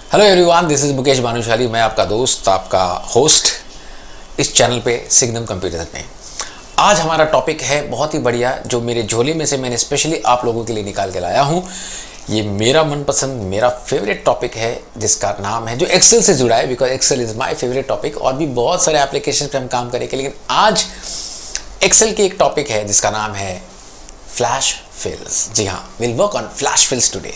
Hello everyone, this is Mukesh Bhanushali. मैं आपका दोस्त, आपका होस्ट इस चैनल पे सिग्नम कंप्यूटर में। आज हमारा टॉपिक है बहुत ही बढ़िया, जो मेरे झोले में से मैंने स्पेशली आप लोगों के लिए निकाल के लाया हूँ। ये मेरा मनपसंद, मेरा फेवरेट टॉपिक है, जिसका नाम है, जो एक्सेल से जुड़ा है, because Excel is my favourite topic. और भी बहुत सारे एप्लीकेशन पे हम काम करेंगे, लेकिन आज एक्सेल की एक टॉपिक है जिसका नाम है फ्लैश फिल्स। जी हाँ, will work on flash fills today.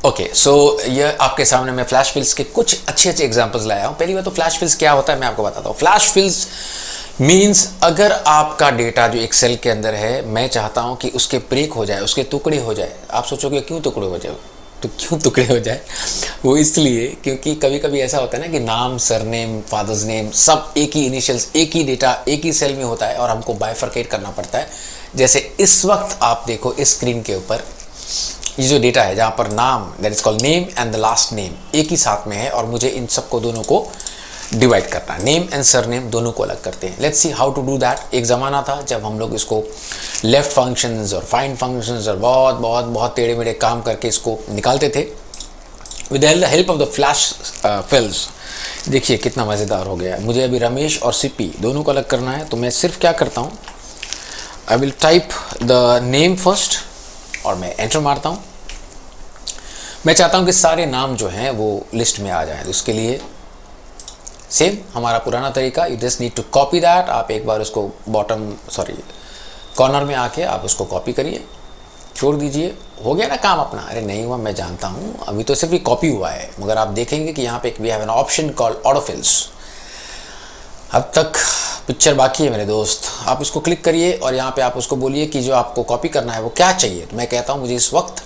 Okay, so ये आपके सामने मैं फ्लैश फिल्स के कुछ अच्छे एग्जांपल्स लाया हूँ। पहली बात तो फ्लैश फिल्स क्या होता है मैं आपको बताता हूँ। फ्लैश फिल्स मींस अगर आपका डेटा जो एक्सेल के अंदर है, मैं चाहता हूँ कि उसके ब्रेक हो जाए, उसके टुकड़े हो जाए। आप सोचोगे क्यों टुकड़े हो जाए, तो क्यों टुकड़े हो जाए? वो इसलिए क्योंकि कभी कभी ऐसा होता है ना कि नाम, सरनेम, फादर्स नेम सब एक ही इनिशियल्स, एक ही डेटा एक ही सेल में होता है और हमको बाइफरकेट करना पड़ता है। जैसे इस वक्त आप देखो इस स्क्रीन के ऊपर ये जो डेटा है, जहाँ पर नाम, that is called name and the last name, एक ही साथ में है और मुझे इन सबको दोनों को डिवाइड करना है। नेम एंड सरनेम दोनों को अलग करते हैं। Let's see how to do that. एक ज़माना था जब हम लोग इसको लेफ्ट फंक्शंस और फाइंड फंक्शंस और बहुत बहुत बहुत टेढ़े मेढ़े काम करके इसको निकालते थे with the help of the flash fills. देखिए कितना मज़ेदार हो गया है। मुझे अभी रमेश और सिपी दोनों को अलग करना है, तो मैं सिर्फ क्या करता हूँ, I will type the name first और मैं एंटर मारता हूँ। मैं चाहता हूँ कि सारे नाम जो हैं वो लिस्ट में आ जाएं। तो उसके लिए सेम हमारा पुराना तरीका, you just need to copy that. आप एक बार उसको कॉर्नर में आके आप उसको कॉपी करिए, छोड़ दीजिए, हो गया ना काम अपना। अरे नहीं हुआ, मैं जानता हूँ, अभी तो सिर्फ ये कॉपी हुआ है, मगर आप देखेंगे कि यहाँ पे we have an option called autofills. अब तक पिक्चर बाकी है मेरे दोस्त। आप इसको क्लिक करिए और यहाँ पे आप उसको बोलिए कि जो आपको कॉपी करना है वो क्या चाहिए। तो मैं कहता हूँ मुझे इस वक्त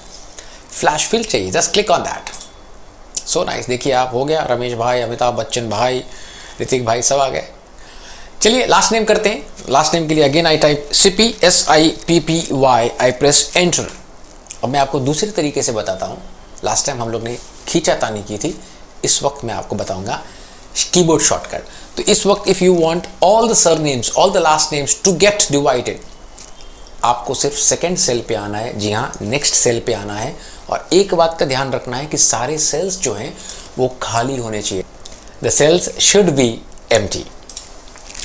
फ्लैश फिल चाहिए, just click on that. So nice, देखिए आप, हो गया। रमेश भाई, अमिताभ बच्चन भाई, ऋतिक भाई सब आ गए। चलिए लास्ट नेम करते हैं। लास्ट नेम के लिए again I type CP, SIPPY, I press enter. अब मैं आपको दूसरे तरीके से बताता हूँ। लास्ट टाइम हम लोग ने खींचातानी की थी, इस वक्त मैं आपको बताऊंगा कीबोर्ड शॉर्टकट। तो इस वक्त if you want all the surnames, all the last names to get divided, आपको सिर्फ सेकंड सेल पे आना है। जी हाँ, नेक्स्ट सेल पे आना है और एक बात का ध्यान रखना है कि सारे सेल्स जो हैं वो खाली होने चाहिए। The cells should be empty.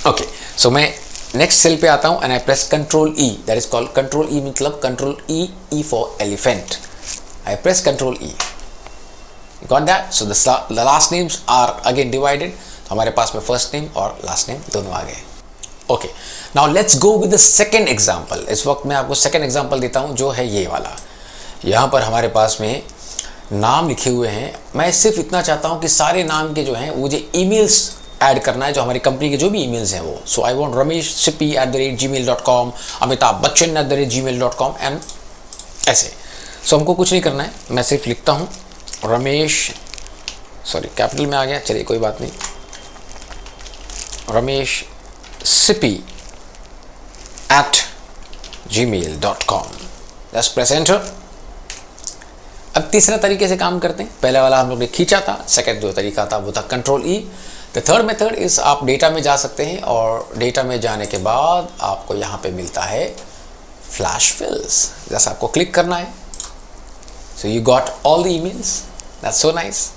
Okay, so मैं नेक्स्ट सेल पे आता हूँ and I press control E, that is called control E, मतलब control E for elephant. I press control E, got that? So the last names are again divided. तो हमारे पास में first name और last name दोनों आ गए। Okay, now let's go with the second example. इस वक्त मैं आपको सेकेंड एग्जाम्पल देता हूँ, जो है ये वाला। यहाँ पर हमारे पास में नाम लिखे हुए हैं। मैं सिर्फ इतना चाहता हूँ कि सारे नाम के जो हैं मुझे ईमेल्स ऐड करना है, जो हमारी कंपनी के जो भी ईमेल्स हैं वो। So I want ramesh@gmail.com, Amitabh बच्चन@gmail.com एंड ऐसे। सो हमको कुछ नहीं करना है, मैं सिर्फ लिखता हूँ रमेश, कैपिटल में आ गया, चलिए कोई बात नहीं, Ramesh CP @gmail.com। Just press enter. अब तीसरा तरीके से काम करते हैं। पहले वाला हम लोग ने खींचा था, सेकंड जो तरीका था वो था control E। The third method is आप डेटा में जा सकते हैं और डेटा में जाने के बाद आपको यहाँ पे मिलता है फ्लैश फिल्स। जैसा आपको क्लिक करना है। So you got all the emails, that's so nice.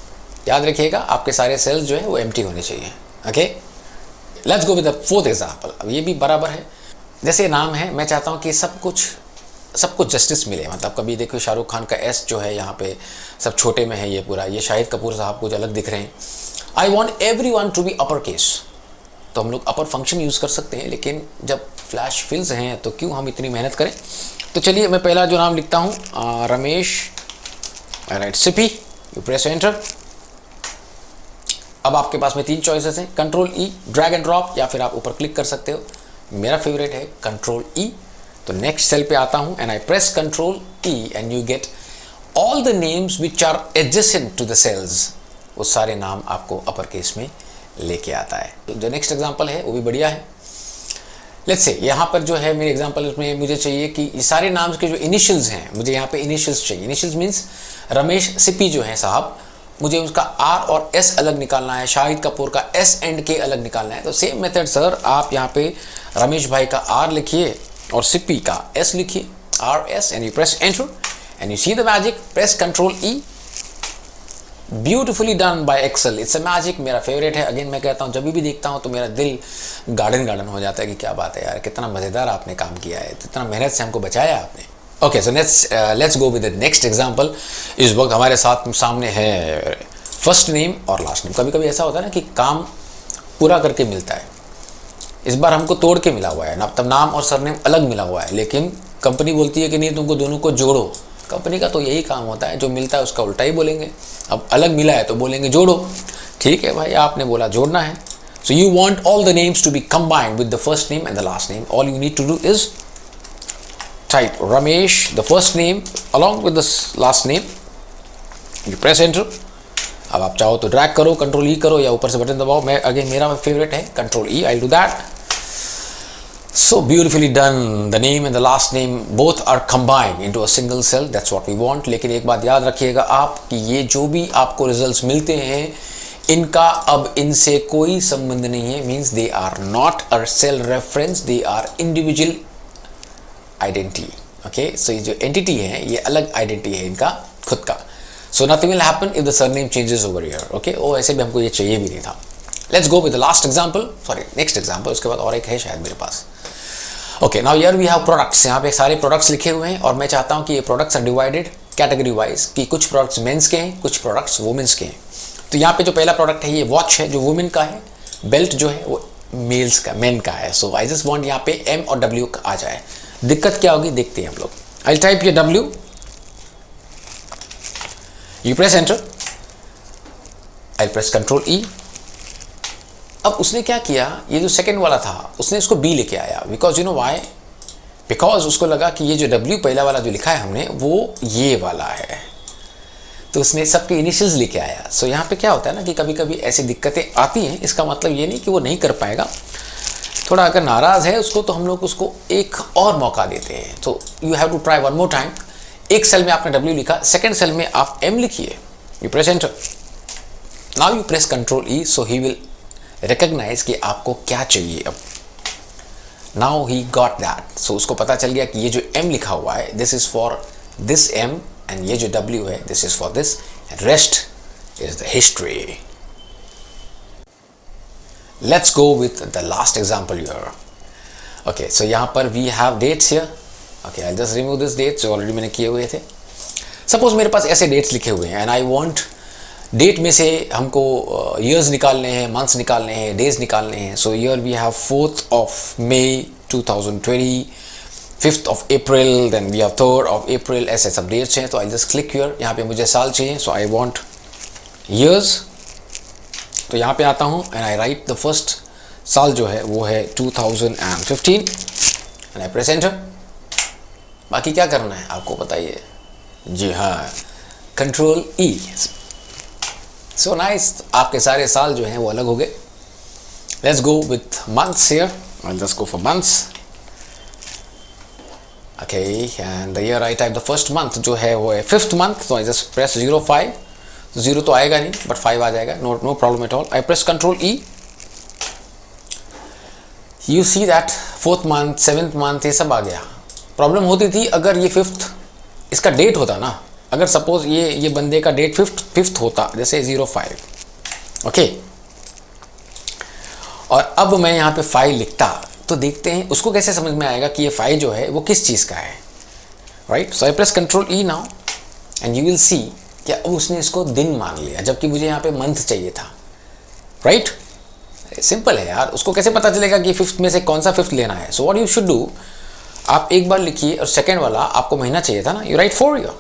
याद रखिएगा आपके सारे सेल्स जो है वो एम्प्टी होने चाहिए। Okay, let's go with the fourth example. अब ये भी बराबर है, जैसे नाम है, मैं चाहता हूँ कि सब कुछ जस्टिस मिले। मतलब कभी देखो शाहरुख खान का S जो है यहाँ पे सब छोटे में है, ये पूरा, ये शाहिद कपूर साहब कुछ अलग दिख रहे हैं। I want everyone to be upper case. तो हम लोग अपर फंक्शन यूज़ कर सकते हैं, लेकिन जब फ्लैश फिल्स हैं तो क्यों हम इतनी मेहनत करें। तो चलिए मैं पहला जो नाम लिखता हूँ रमेश, आई राइट सिपी, यू प्रेस एंटर। अब आपके पास में तीन चॉइसेस हैं, control E, drag and drop, या फिर आप ऊपर क्लिक कर सकते हो। मेरा फेवरेट है कंट्रोल E। तो नेक्स्ट सेल पे आता हूं and I press control E and you get all the names which are adjacent to the cells. वो सारे नाम आपको अपर केस में लेके आता है। तो जो नेक्स्ट एग्जांपल है वो भी बढ़िया है। लेट्स से यहाँ पर जो है मेरे एग्जांपल में मुझे चाहिए कि ये सारे नाम के जो इनिशियल्स हैं, मुझे यहाँ पे इनिशियल्स चाहिए। इनिशियल्स मीन्स रमेश सिपी जो है साहब, मुझे उसका आर और एस अलग निकालना है, शाहिद कपूर का एस एंड के अलग निकालना है। तो सेम मेथड सर, आप यहाँ पे रमेश भाई का आर लिखिए और सिप्पी का एस लिखिए, R S, and you press enter and you see the magic, press control E. Beautifully done by Excel, it's a magic, मेरा फेवरेट है। अगेन मैं कहता हूँ, जब भी देखता हूँ तो मेरा दिल गार्डन हो जाता है कि क्या बात है यार, कितना मज़ेदार आपने काम किया है, इतना मेहनत से हमको बचाया आपने। Okay, so let's go with the next example. इस वक्त हमारे सामने है फर्स्ट नेम और लास्ट नेम। कभी कभी ऐसा होता है ना कि काम पूरा करके मिलता है, इस बार हमको तोड़ के मिला हुआ है ना, तब नाम और सरनेम अलग मिला हुआ है, लेकिन कंपनी बोलती है कि नहीं, तुमको दोनों को जोड़ो। कंपनी का तो यही काम होता है, जो मिलता है उसका उल्टा ही बोलेंगे। अब अलग मिला है तो बोलेंगे जोड़ो। ठीक है भाई, आपने बोला जोड़ना है। So you want all the names to be combined with the first name and the last name. All you need to do is type Ramesh, the first name along with the last name, you press enter। अब आप चाहो तो drag करो, control ई करो, या ऊपर से button दबाओ। मैं अगेन मेरा फेवरेट है control E, I do that. So beautifully done, the name and the last name both are combined into a single cell, that's what we want। लेकिन एक बात याद रखिएगा आप कि ये जो भी आपको रिजल्ट्स मिलते हैं, इनका अब इनसे कोई संबंध नहीं है, means they are not a cell reference, they are individual identity. Okay, so ये जो एंटिटी है ये अलग आइडेंटिटी है इनका खुद का। So nothing will happen if the surname changes over here. Okay, ओ ऐसे भी हमको ये चाहिए भी नहीं था। Let's go with the last example, sorry next example, उसके बाद और एक है शायद मेरे पास। Okay, now here we have products. यहाँ पे सारे प्रोडक्ट्स लिखे हुए हैं और मैं चाहता हूँ कि ये products are divided category wise, कि कुछ प्रोडक्ट्स मेंस के हैं, कुछ प्रोडक्ट्स वुमेन्स के हैं। तो यहाँ पे जो पहला प्रोडक्ट है ये वॉच है, जो वुमेन का है। बेल्ट जो है वो मेल्स का, मेन का है। सो आई जस्ट वांट यहाँ पे एम और डब्ल्यू आ जाए। दिक्कत क्या होगी देखते हैं हम लोग। आई टाइप ये W, you press enter, I press control ई। अब उसने क्या किया, ये जो सेकंड वाला था उसने इसको बी लेके आया, because you know why, because उसको लगा कि ये जो डब्ल्यू पहला वाला जो लिखा है हमने वो ये वाला है, तो उसने सबके इनिशियल्स लेके आया। सो यहाँ पे क्या होता है ना कि कभी कभी ऐसी दिक्कतें आती हैं, इसका मतलब ये नहीं कि वो नहीं कर पाएगा। थोड़ा अगर नाराज़ है उसको, तो हम लोग उसको एक और मौका देते हैं। तो you have to try one more time. एक सेल में आपने डब्ल्यू लिखा, सेकेंड सेल में आप एम लिखिए, you press enter, now you press control E, so he will recognise कि आपको क्या चाहिए। अब now he got that, so उसको पता चल गया कि ये जो एम लिखा हुआ है this is for this M, and ये जो डब्ल्यू है this is for this, and rest is the history. Let's go with the last example here. Okay, so यहाँ पर we have dates here. Okay, I'll just remove this dates जो already मैंने किए हुए थे। Suppose मेरे पास ऐसे dates लिखे हुए हैं and I want date में से हमको years निकालने हैं, months निकालने हैं, days निकालने हैं। So here we have 4th of May 2020, 5th of April, then we have 3rd of April, ऐसे सब dates हैं। तो I'll just click here, यहाँ पे मुझे साल चाहिए, so I want years। तो यहाँ पे आता हूँ and I right the first साल जो है वो है 2015 एंड आई प्रेस एंटर। बाकी क्या करना है आपको बताइए? जी हाँ, कंट्रोल ई। सो नाइस, आपके सारे साल जो हैं वो अलग हो गए। Let's go with months here, I just go for months. Okay, and the year I type the first month जो है वो है 5th मंथ, तो आई जस्ट प्रेस 05। 0 तो आएगा नहीं बट 5 आ जाएगा, no problem at all. I press control E, you see that 4th month, 7th month ये सब आ गया। प्रॉब्लम होती थी अगर ये 5th इसका डेट होता ना, अगर सपोज ये बंदे का डेट 5th होता, जैसे 05। ओके, और अब मैं यहाँ पे 5 लिखता, तो देखते हैं उसको कैसे समझ में आएगा कि ये 5 जो है वो किस चीज़ का है, right. So I press control E now and you will see क्या उसने इसको दिन मान लिया, जबकि मुझे यहाँ पे मंथ चाहिए था, राइट। सिंपल है यार, उसको कैसे पता चलेगा कि 5th में से कौन सा 5th लेना है। So what you should do, आप एक बार लिखिए और सेकेंड वाला आपको महीना चाहिए था ना, यू राइट 4 ईयर।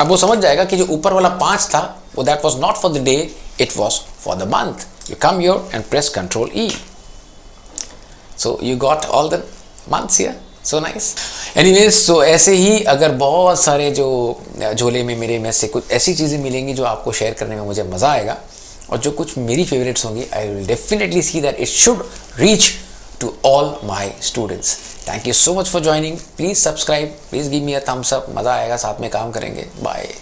अब वो समझ जाएगा कि जो ऊपर वाला 5 था वो that was not for the day, it was for the month. You come here and press control E, so you got all the months here. So nice. Anyways, so ऐसे ही अगर बहुत सारे जो झोले में मेरे में से कुछ ऐसी चीज़ें मिलेंगी जो आपको शेयर करने में मुझे मज़ा आएगा, और जो कुछ मेरी फेवरेट्स होंगी, I will definitely see that it should reach to all my students. Thank you so much for joining. Please subscribe, please give me a thumbs up, मज़ा आएगा, साथ में काम करेंगे। बाय।